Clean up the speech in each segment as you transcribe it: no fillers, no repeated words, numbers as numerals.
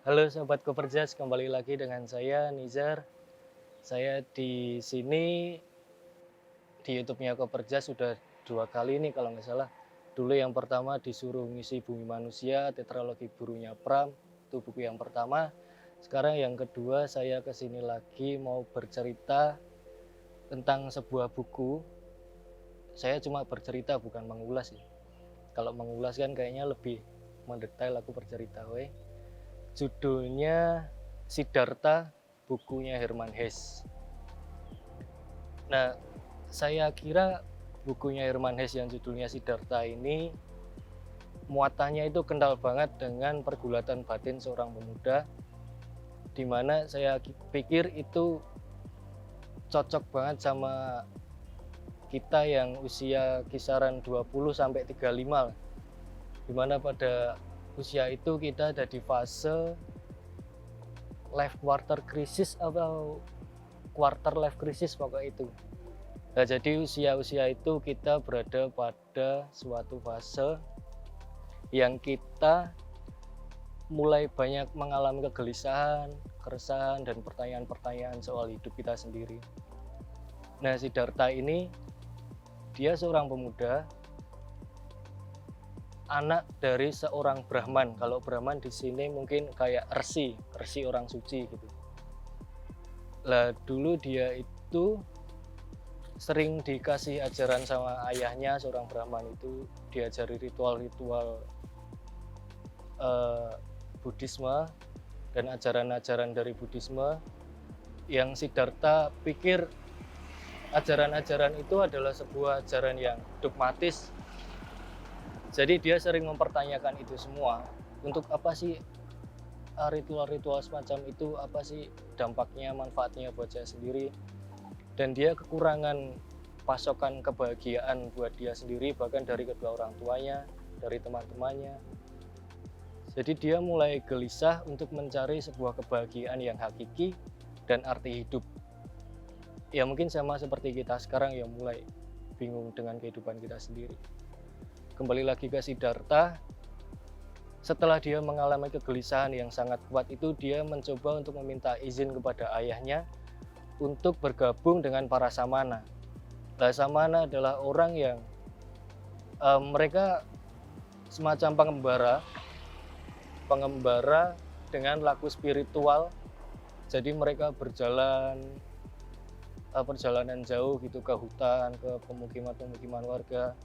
Halo Sobat Koperjas, kembali lagi dengan saya Nizar. Saya di sini di YouTube-nya Koperjas sudah 2 kali nih kalau nggak salah. Dulu yang pertama disuruh ngisi Bumi Manusia, Tetralogi Burunya Pram, itu buku yang pertama. Sekarang yang kedua saya kesini lagi mau bercerita tentang sebuah buku. Saya cuma bercerita bukan mengulas sih. Kalau mengulas kan kayaknya lebih mendetail aku bercerita. Judulnya Siddhartha, bukunya Hermann Hesse. Nah, saya kira bukunya Hermann Hesse yang judulnya Siddhartha ini muatannya itu kental banget dengan pergulatan batin seorang pemuda, di mana saya pikir itu cocok banget sama kita yang usia kisaran 20 sampai 35, di mana pada usia itu kita ada di fase life quarter crisis atau quarter life crisis pokoknya itu. Nah, jadi usia-usia itu kita berada pada suatu fase yang kita mulai banyak mengalami kegelisahan, keresahan, dan pertanyaan-pertanyaan soal hidup kita sendiri. Nah, Siddhartha ini dia seorang pemuda, anak dari seorang Brahman. Kalau Brahman di sini mungkin kayak resi orang suci gitu. Lah dulu dia itu sering dikasih ajaran sama ayahnya, seorang Brahman itu diajari ritual-ritual Buddhisme dan ajaran-ajaran dari Buddhisme yang Siddhartha pikir ajaran-ajaran itu adalah sebuah ajaran yang dogmatis. Jadi dia sering mempertanyakan itu semua. Untuk apa sih ritual-ritual semacam itu, apa sih dampaknya, manfaatnya buat saya sendiri. Dan dia kekurangan pasokan kebahagiaan buat dia sendiri, bahkan dari kedua orang tuanya, dari teman-temannya. Jadi dia mulai gelisah untuk mencari sebuah kebahagiaan yang hakiki dan arti hidup. Ya mungkin sama seperti kita sekarang yang mulai bingung dengan kehidupan kita sendiri. Kembali lagi ke Siddhartha, setelah dia mengalami kegelisahan yang sangat kuat itu, dia mencoba untuk meminta izin kepada ayahnya untuk bergabung dengan para samana. Nah, samana adalah orang yang mereka semacam pengembara dengan laku spiritual. Jadi mereka perjalanan jauh gitu ke hutan, ke pemukiman warga.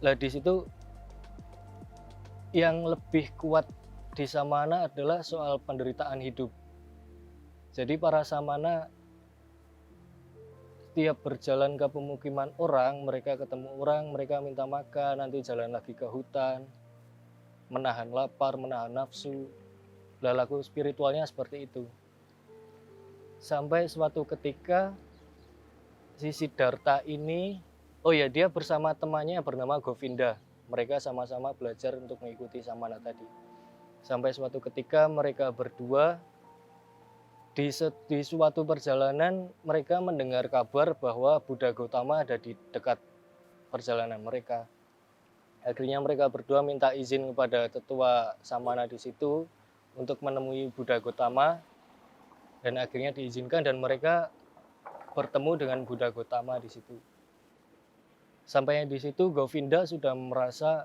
Nah, di situ yang lebih kuat di samana adalah soal penderitaan hidup. Jadi para samana setiap berjalan ke pemukiman orang, mereka ketemu orang, mereka minta makan, nanti jalan lagi ke hutan, menahan lapar, menahan nafsu. Laku spiritualnya seperti itu. Sampai suatu ketika si Siddhartha ini, dia bersama temannya bernama Govinda. Mereka sama-sama belajar untuk mengikuti samana tadi. Sampai suatu ketika mereka berdua di suatu perjalanan mereka mendengar kabar bahwa Buddha Gautama ada di dekat perjalanan mereka. Akhirnya mereka berdua minta izin kepada tetua samana di situ untuk menemui Buddha Gautama, dan akhirnya diizinkan dan mereka bertemu dengan Buddha Gautama di situ. Sampai di situ Govinda sudah merasa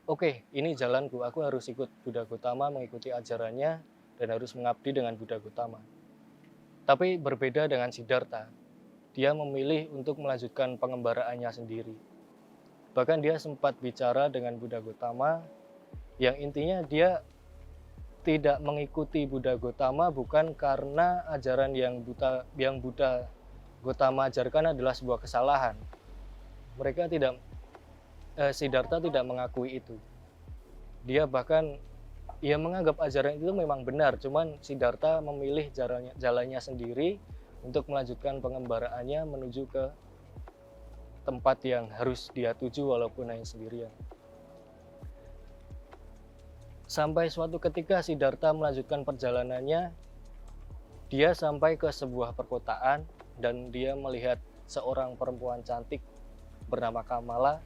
oke, ini jalanku, aku harus ikut Buddha Gautama, mengikuti ajarannya dan harus mengabdi dengan Buddha Gautama. Tapi berbeda dengan Siddhartha, dia memilih untuk melanjutkan pengembaraannya sendiri. Bahkan dia sempat bicara dengan Buddha Gautama yang intinya dia tidak mengikuti Buddha Gautama bukan karena ajaran yang Buddha Gautama ajarkan adalah sebuah kesalahan. Siddhartha tidak mengakui itu. Dia bahkan menganggap ajaran itu memang benar, cuman Siddhartha memilih jalannya sendiri untuk melanjutkan pengembaraannya menuju ke tempat yang harus dia tuju walaupun hanya sendirian. Sampai suatu ketika Siddhartha melanjutkan perjalanannya, dia sampai ke sebuah perkotaan dan dia melihat seorang perempuan cantik bernama Kamala,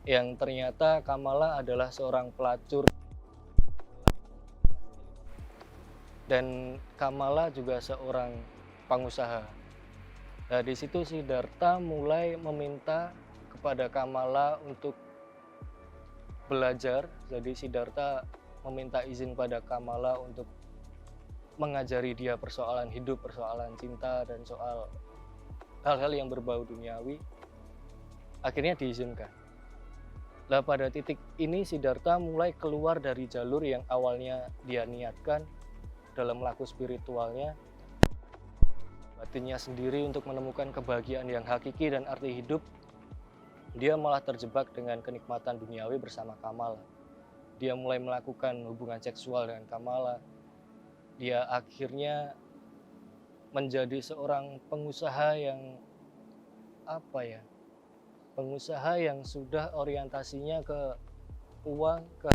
yang ternyata Kamala adalah seorang pelacur dan Kamala juga seorang pengusaha. Nah, di situ Siddhartha mulai meminta kepada Kamala untuk belajar. Jadi Siddhartha meminta izin pada Kamala untuk mengajari dia persoalan hidup, persoalan cinta, dan soal hal-hal yang berbau duniawi. Akhirnya diizinkan. Nah, pada titik ini Siddhartha mulai keluar dari jalur yang awalnya dia niatkan dalam laku spiritualnya, batinnya sendiri untuk menemukan kebahagiaan yang hakiki dan arti hidup. Dia malah terjebak dengan kenikmatan duniawi bersama Kamala. Dia mulai melakukan hubungan seksual dengan Kamala. Dia akhirnya menjadi seorang pengusaha yang pengusaha yang sudah orientasinya ke uang, ke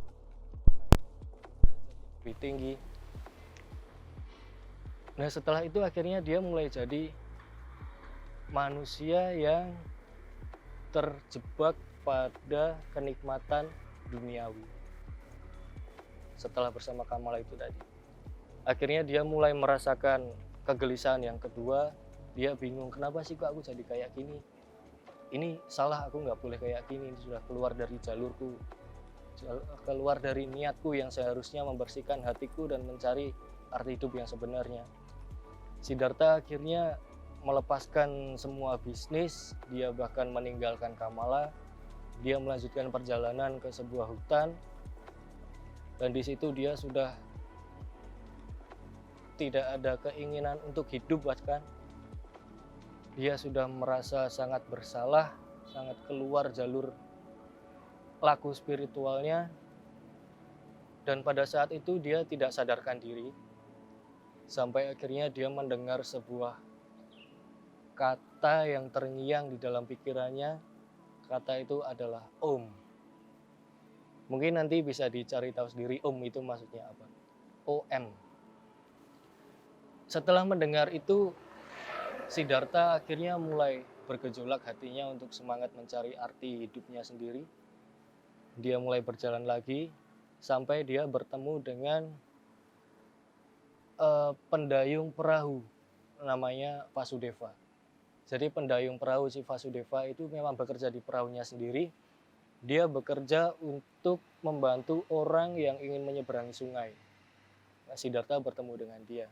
lebih tinggi. Nah, setelah itu akhirnya dia mulai jadi manusia yang terjebak pada kenikmatan duniawi. Setelah bersama Kamala itu tadi, akhirnya dia mulai merasakan kegelisahan yang kedua. Dia bingung, kenapa sih kok aku jadi kayak gini? Ini salah, aku nggak boleh kayak gini. Ini sudah keluar dari jalurku, keluar dari niatku yang seharusnya membersihkan hatiku dan mencari arti hidup yang sebenarnya. Siddhartha akhirnya melepaskan semua bisnis. Dia bahkan meninggalkan Kamala. Dia melanjutkan perjalanan ke sebuah hutan, dan di situ dia sudah tidak ada keinginan untuk hidup. Bahkan dia sudah merasa sangat bersalah, sangat keluar jalur laku spiritualnya, dan pada saat itu dia tidak sadarkan diri sampai akhirnya dia mendengar sebuah kata yang terngiang di dalam pikirannya. Kata itu adalah Om. Mungkin nanti bisa dicari tahu sendiri Om itu maksudnya apa. OM. Setelah mendengar itu, Siddhartha akhirnya mulai bergejolak hatinya untuk semangat mencari arti hidupnya sendiri. Dia mulai berjalan lagi sampai dia bertemu dengan pendayung perahu namanya Vasudeva. Jadi pendayung perahu si Vasudeva itu memang bekerja di perahunya sendiri. Dia bekerja untuk membantu orang yang ingin menyeberangi sungai. Nah, Siddhartha bertemu dengan dia.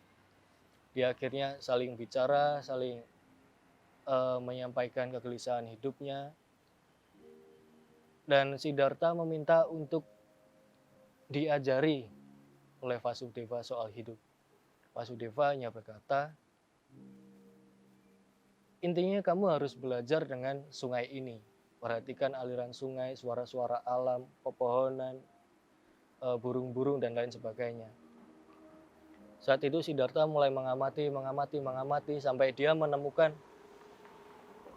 Dia akhirnya saling bicara, saling menyampaikan kegelisahan hidupnya. Dan Siddhartha meminta untuk diajari oleh Vasudeva soal hidup. Vasudeva hanya berkata, intinya kamu harus belajar dengan sungai ini. Perhatikan aliran sungai, suara-suara alam, pepohonan, burung-burung, dan lain sebagainya. Saat itu Siddhartha mulai mengamati sampai dia menemukan,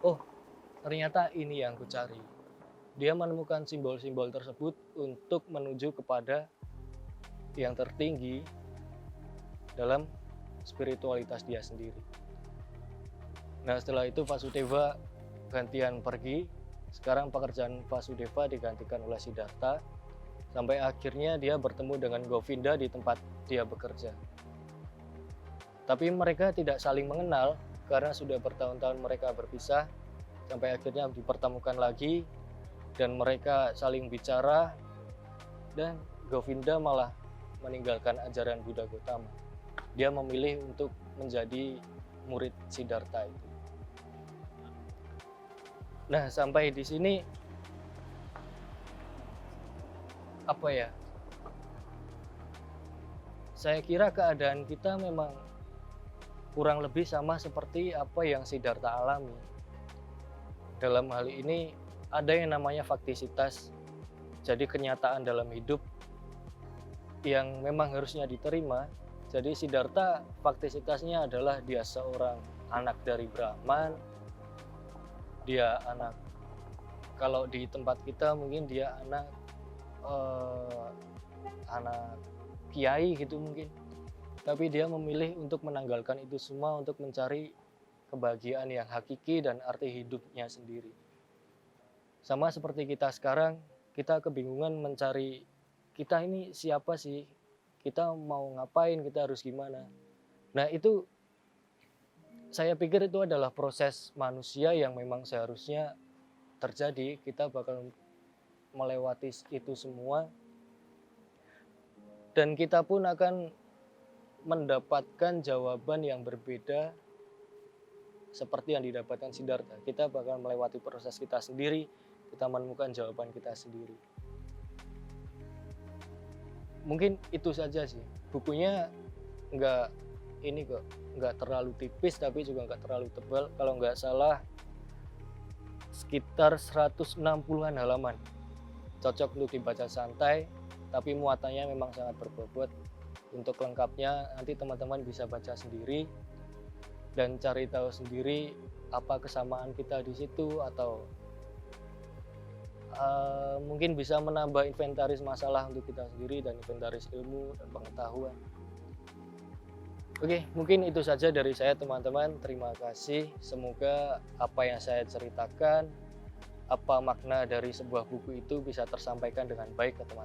oh ternyata ini yang kucari. Dia menemukan simbol-simbol tersebut untuk menuju kepada yang tertinggi dalam spiritualitas dia sendiri. Nah, setelah itu Vasudeva gantian pergi. Sekarang pekerjaan Vasudeva digantikan oleh Siddhartha sampai akhirnya dia bertemu dengan Govinda di tempat dia bekerja. Tapi mereka tidak saling mengenal karena sudah bertahun-tahun mereka berpisah, sampai akhirnya dipertemukan lagi dan mereka saling bicara, dan Govinda malah meninggalkan ajaran Buddha Gautama. Dia memilih untuk menjadi murid Siddhartha itu. Nah, sampai di sini saya kira keadaan kita memang kurang lebih sama seperti apa yang Siddhartha alami. Dalam hal ini ada yang namanya faktisitas. Jadi kenyataan dalam hidup yang memang harusnya diterima. Jadi Siddhartha faktisitasnya adalah dia seorang anak dari Brahman. Dia anak, kalau di tempat kita mungkin dia anak kiai gitu mungkin. Tapi dia memilih untuk menanggalkan itu semua untuk mencari kebahagiaan yang hakiki dan arti hidupnya sendiri. Sama seperti kita sekarang, kita kebingungan mencari kita ini siapa sih? kita mau ngapain, kita harus gimana. Nah itu saya pikir itu adalah proses manusia yang memang seharusnya terjadi. Kita bakal melewati itu semua dan kita pun akan mendapatkan jawaban yang berbeda seperti yang didapatkan Siddhartha. Kita bakal melewati proses kita sendiri, kita menemukan jawaban kita sendiri. Mungkin itu saja sih. Bukunya nggak terlalu tipis tapi juga nggak terlalu tebal. Kalau nggak salah sekitar 160-an halaman. Cocok untuk dibaca santai, tapi muatannya memang sangat berbobot. Untuk lengkapnya nanti teman-teman bisa baca sendiri dan cari tahu sendiri apa kesamaan kita di situ, atau mungkin bisa menambah inventaris masalah untuk kita sendiri dan inventaris ilmu dan pengetahuan. Oke, mungkin itu saja dari saya teman-teman. Terima kasih. Semoga apa yang saya ceritakan, apa makna dari sebuah buku itu bisa tersampaikan dengan baik ke teman-teman.